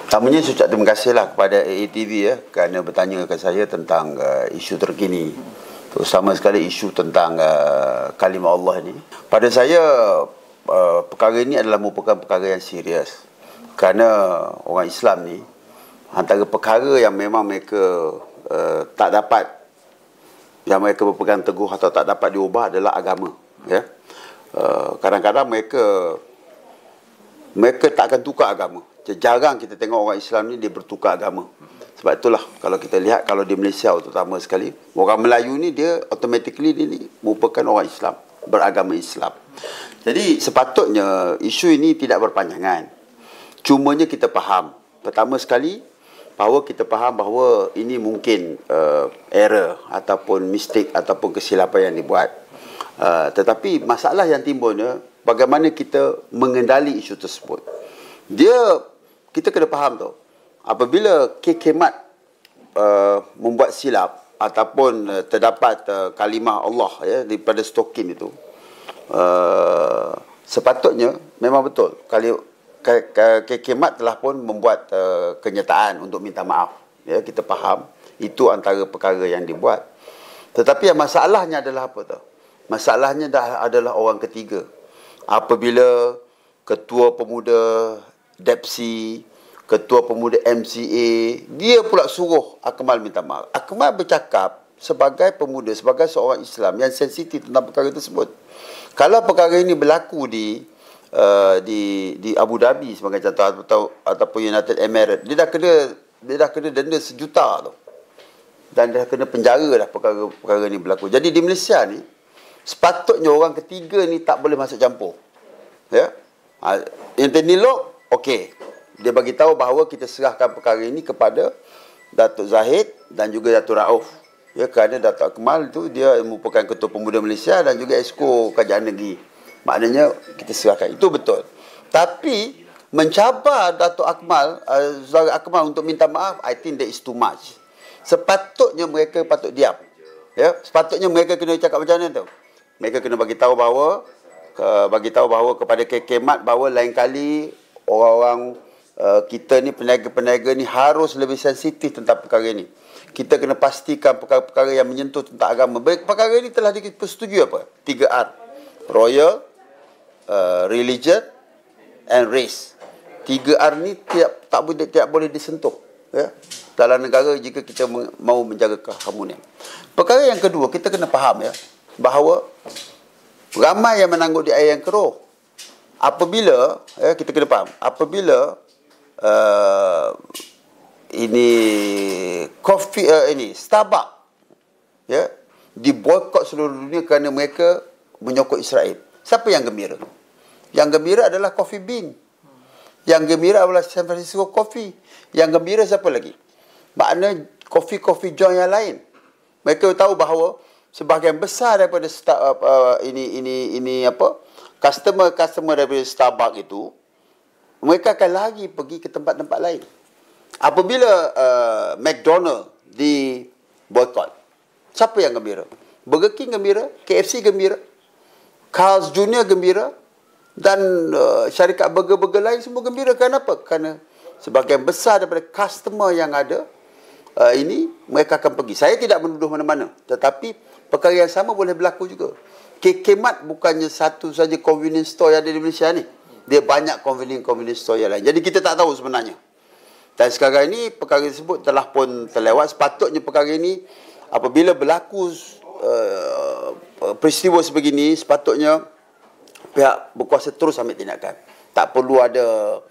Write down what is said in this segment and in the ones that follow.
Pertamanya saya ucap terima kasihlah kepada AATV kerana bertanya kepada saya tentang isu terkini. Terutama sekali isu tentang kalimah Allah ini. Pada saya perkara ini adalah merupakan perkara yang serius. Kerana orang Islam ni antara perkara yang memang mereka tak dapat, yang mereka berpegang teguh atau tak dapat diubah adalah agama. Kadang-kadang mereka tak akan tukar agama. Jarang kita tengok orang Islam ni dia bertukar agama. Sebab itulah kalau kita lihat, kalau di Malaysia terutama sekali, orang Melayu ni dia automatically dia ni merupakan orang Islam, beragama Islam. Jadi sepatutnya isu ini tidak berpanjangan. Cumanya kita faham. Pertama sekali, bahawa kita faham bahawa ini mungkin error ataupun mistake ataupun kesilapan yang dibuat. Tetapi masalah yang timbulnya, bagaimana kita mengendali isu tersebut. Kita kena faham tu, apabila kemat membuat silap ataupun terdapat kalimah Allah daripada stokin itu, sepatutnya memang betul kemat telah pun membuat kenyataan untuk minta maaf. Kita faham itu antara perkara yang dibuat. Tetapi yang masalahnya adalah apa tu? Masalahnya adalah orang ketiga. Apabila ketua pemuda DEPSI, ketua pemuda MCA, dia pula suruh Akmal minta maaf. Akmal bercakap sebagai pemuda, sebagai seorang Islam yang sensitif tentang perkara tersebut. Kalau perkara ini berlaku di Abu Dhabi sebagai contoh, ataupun United Emirates, dia dah kena denda 1 juta tu. Dan dia dah kena penjara dah perkara ni berlaku. Jadi di Malaysia ni sepatutnya orang ketiga ni tak boleh masuk campur. Anthony Loke, okey, dia bagi tahu bahawa kita serahkan perkara ini kepada Datuk Zahid dan juga Datuk Rauf. Kerana Datuk Akmal tu dia merupakan Ketua Pemuda Malaysia dan juga Esko Kerajaan Negeri. Maknanya kita serahkan. Itu betul. Tapi mencabar Datuk Akmal, Saudara Akmal untuk minta maaf, I think that is too much. Sepatutnya mereka patut diam. Sepatutnya mereka kena cakap macam mana tu? Mereka kena bagi tahu bahawa kepada kemat bahawa lain kali orang-orang kita ni, peniaga-peniaga ni harus lebih sensitif tentang perkara ni. Kita kena pastikan perkara-perkara yang menyentuh tentang agama. Perkara ini telah dipersetujui apa? 3R. Royal, religion and race. 3R ni tidak boleh disentuh dalam negara jika kita mau menjaga keharmonian. Perkara yang kedua, kita kena faham bahawa ramai yang menangguh di air yang keruh. Apabila kita kena faham, apabila Starbucks diboikot seluruh dunia kerana mereka menyokong Israel. Siapa yang gembira? Yang gembira adalah Coffee Bean. Yang gembira adalah San Francisco Coffee. Yang gembira siapa lagi? Makna coffee joint yang lain. Mereka tahu bahawa sebahagian besar daripada customer daripada Starbucks itu, mereka akan lagi pergi ke tempat-tempat lain. Apabila McDonald di boikot, siapa yang gembira? Burger King gembira, KFC gembira, Carl's Jr. gembira, dan syarikat burger-burger lain semua gembira. Kenapa? Kerana sebahagian besar daripada customer yang ada mereka akan pergi. Saya tidak menuduh mana-mana, tetapi perkara yang sama boleh berlaku juga. Kemat bukannya satu saja convenience store yang ada di Malaysia ni. Dia banyak convenience store yang lain. Jadi kita tak tahu sebenarnya. Dan sekarang ini perkara tersebut telah pun terlewat. Sepatutnya perkara ini apabila berlaku peristiwa sebegini, sepatutnya pihak berkuasa terus ambil tindakan. Tak perlu ada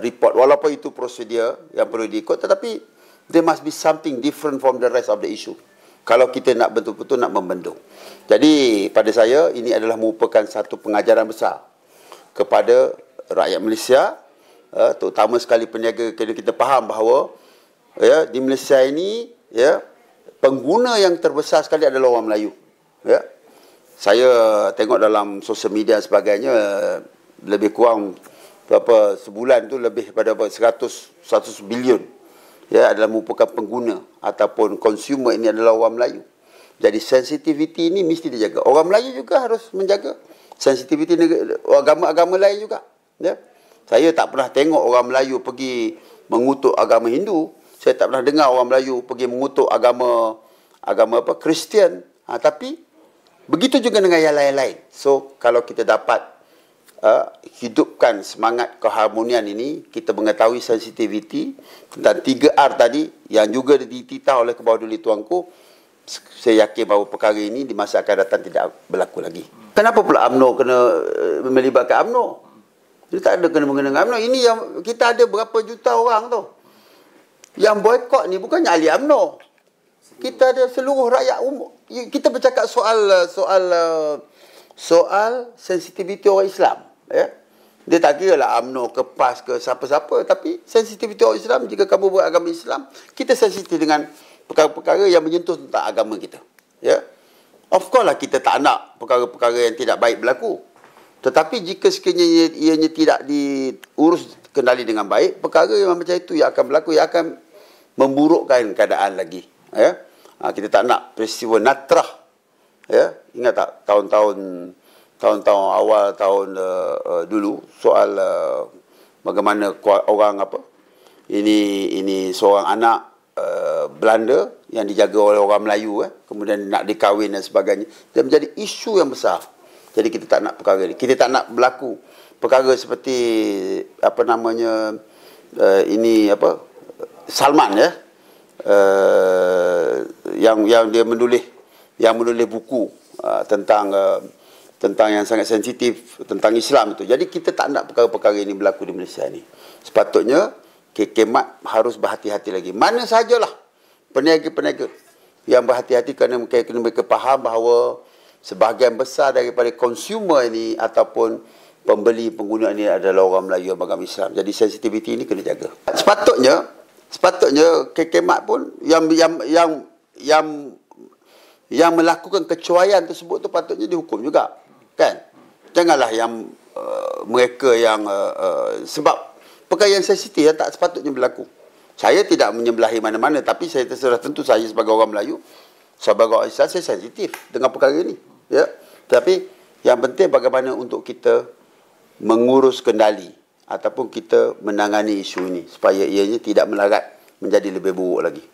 report. Walaupun itu prosedur yang perlu diikut, tetapi there must be something different from the rest of the issue. Kalau kita nak betul-betul nak membendung. Jadi pada saya ini adalah merupakan satu pengajaran besar kepada rakyat Malaysia, terutama sekali peniaga. Kita faham bahawa di Malaysia ini pengguna yang terbesar sekali adalah orang Melayu. Saya tengok dalam sosial media dan sebagainya, lebih kurang sebulan tu lebih pada 100 bilion adalah merupakan pengguna ataupun consumer ini adalah orang Melayu. Jadi sensitiviti ini mesti dijaga. Orang Melayu juga harus menjaga sensitiviti agama-agama lain juga. Saya tak pernah tengok orang Melayu pergi mengutuk agama Hindu. Saya tak pernah dengar orang Melayu pergi mengutuk agama apa Kristian. Tapi begitu juga dengan yang lain-lain. So kalau kita dapat hidupkan semangat keharmonian ini, kita mengetahui sensitiviti tentang 3R tadi yang juga dititah oleh ke bawah duli tuanku, saya yakin bahawa perkara ini di masa akan datang tidak berlaku lagi. Kenapa pula UMNO kena melibatkan UMNO? Dia tak ada kena-mengena dengan UMNO. Ini yang kita ada berapa juta orang tu. Yang boykot ni bukannya ahli UMNO. Kita ada seluruh rakyat umum. Kita bercakap soal sensitiviti orang Islam. Ya? Dia tak kira lah UMNO ke PAS ke siapa-siapa. Tapi sensitiviti orang Islam, jika kamu beragama Islam, kita sensitif dengan perkara-perkara yang menyentuh tentang agama kita. Ya? Of course lah kita tak nak perkara-perkara yang tidak baik berlaku. Tetapi jika sekiranya ianya tidak diurus kendali dengan baik, perkara yang macam itu yang akan berlaku, yang akan memburukkan keadaan lagi. Ya? Kita tak nak peristiwa Natrah. Ya? Ingat tak tahun-tahun awal tahun dulu soal bagaimana orang ini seorang anak Belanda yang dijaga oleh orang Melayu, kemudian nak dikahwin dan sebagainya. Dia menjadi isu yang besar. Jadi kita tak nak perkara ini. Kita tak nak berlaku perkara seperti Salman, ya, yang dia menulis buku tentang yang sangat sensitif tentang Islam itu. Jadi kita tak nak perkara-perkara ini berlaku di Malaysia ni. Sepatutnya KKMAT harus berhati-hati lagi. Mana sajalah peniaga-peniaga yang berhati-hati, kerana mereka faham bahawa sebahagian besar daripada konsumer ini ataupun pembeli pengguna ini adalah orang Melayu yang beragama Islam. Jadi sensitiviti ini kena jaga. Sepatutnya KKMAT pun yang melakukan kecuaian tersebut tu patutnya dihukum juga, kan? Janganlah yang mereka yang sebab perkara yang sensitif tak sepatutnya berlaku. Saya tidak menyembelahi mana-mana, tapi saya terserah tentu saya sebagai orang Melayu, sebagai orang Islam, saya sensitif dengan perkara ini. Ya, tapi yang penting bagaimana untuk kita mengurus kendali ataupun kita menangani isu ini supaya ianya tidak melarat menjadi lebih buruk lagi.